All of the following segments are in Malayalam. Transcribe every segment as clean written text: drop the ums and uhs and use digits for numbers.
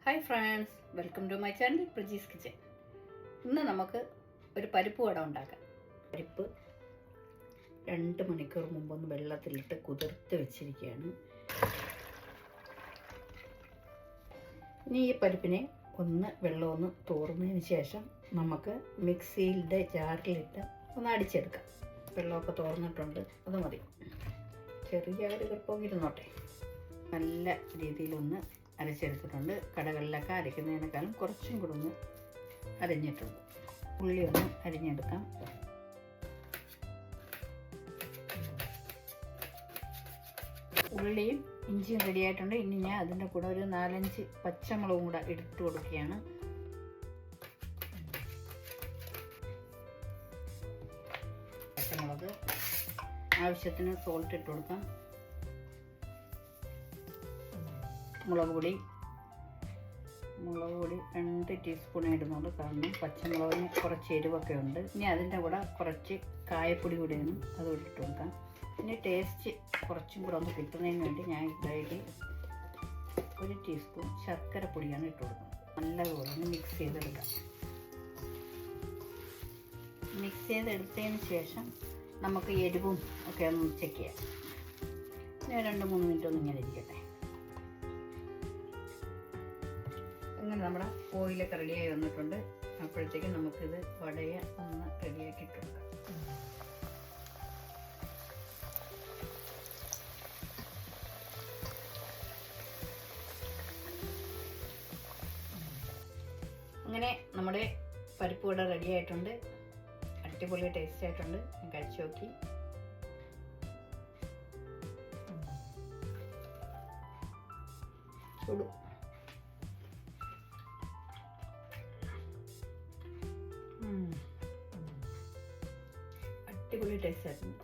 Hi friends, welcome to my channel Praji's kitchen. ഇന്ന് നമുക്ക് ഒരു പരിപ്പ് വട ഉണ്ടാക്കാം. പരിപ്പ് 2 മണിക്കൂർ മുമ്പൊന്ന് വെള്ളത്തിലിട്ട് കുതിർത്ത് വെച്ചിരിക്കുകയാണ്. ഇനി ഈ പരിപ്പിനെ വെള്ളമൊന്ന് തോർന്നതിന് ശേഷം നമുക്ക് മിക്സിയുടെ ജാറിലിട്ട് ഒന്ന് അടിച്ചെടുക്കാം. വെള്ളമൊക്കെ തോർന്നിട്ടുണ്ട്, അത് മതി. ചെറിയൊരു കൃപ്പമൊക്കെ ഇരുന്നോട്ടെ. നല്ല രീതിയിലൊന്ന് അരച്ചെടുത്തിട്ടുണ്ട്. കടകളിലൊക്കെ അരയ്ക്കുന്നതിനേക്കാളും കുറച്ചും കൂടെ ഒന്ന് അരിഞ്ഞിട്ടുണ്ട്. ഉള്ളി ഒന്ന് അരിഞ്ഞെടുക്കാം. ഉള്ളിയും ഇഞ്ചിയും റെഡിയായിട്ടുണ്ട്. ഇനി ഞാൻ അതിൻ്റെ കൂടെ ഒരു 4-5 പച്ചമുളകും കൂടെ ഇട്ട് കൊടുക്കുകയാണ്. പച്ചമുളക് ആവശ്യത്തിന് സോൾട്ട് ഇട്ട് കൊടുക്കാം. മുളക് പൊടി 2 ടീസ്പൂൺ ഇടുന്നുള്ളൂ, കാരണം പച്ചമുളകിന് കുറച്ച് എരിവൊക്കെ ഉണ്ട്. ഇനി അതിൻ്റെ കൂടെ കുറച്ച് കായപ്പൊടി കൂടെയാണ് അത് ഇട്ട് കൊടുക്കാം. പിന്നെ ടേസ്റ്റ് കുറച്ചും കൂടെ ഒന്ന് കിട്ടുന്നതിന് വേണ്ടി ഞാൻ ഇതിലേക്ക് 1 ടീസ്പൂൺ ശർക്കരപ്പൊടിയാണ് ഇട്ട് കൊടുക്കുന്നത്. നല്ലതുപോലെ ഒന്ന് മിക്സ് ചെയ്തെടുക്കാം. മിക്സ് ചെയ്തെടുത്തതിന് ശേഷം നമുക്ക് എരിവും ഒക്കെ ഒന്ന് ചെക്ക് ചെയ്യാം. ഞാൻ 2-3 മിനിറ്റ് ഒന്ന് ഇങ്ങനെ ഇരിക്കട്ടെ. അങ്ങനെ നമ്മുടെ ഓയിലൊക്കെ റെഡിയായി വന്നിട്ടുണ്ട്. അപ്പോഴത്തേക്കും നമുക്കിത് വടയെ ഒന്ന് റെഡിയാക്കിയിട്ടുണ്ട്. അങ്ങനെ നമ്മുടെ പരിപ്പ് വട റെഡിയായിട്ടുണ്ട്. അടിപൊളി ടേസ്റ്റ് ആയിട്ടുണ്ട്. ഞാൻ കഴിച്ചു നോക്കി. ചൂടും അടിപൊളി ടേസ്റ്റ് ആയിട്ടുണ്ട്.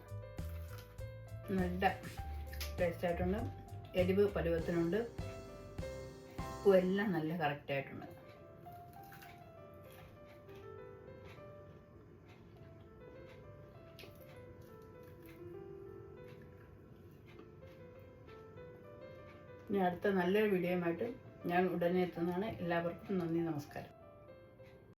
നല്ല ടേസ്റ്റ് ആയിട്ടുണ്ട്. എരിവ് പരുവത്തിനുണ്ട്. ഉപ്പും എല്ലാം നല്ല കറക്റ്റ് ആയിട്ടുണ്ട്. ഇനി അടുത്ത നല്ലൊരു വീഡിയോയുമായിട്ട് ഞാൻ ഉടനെ എത്തുന്നതാണ്. എല്ലാവർക്കും നന്ദി, നമസ്കാരം.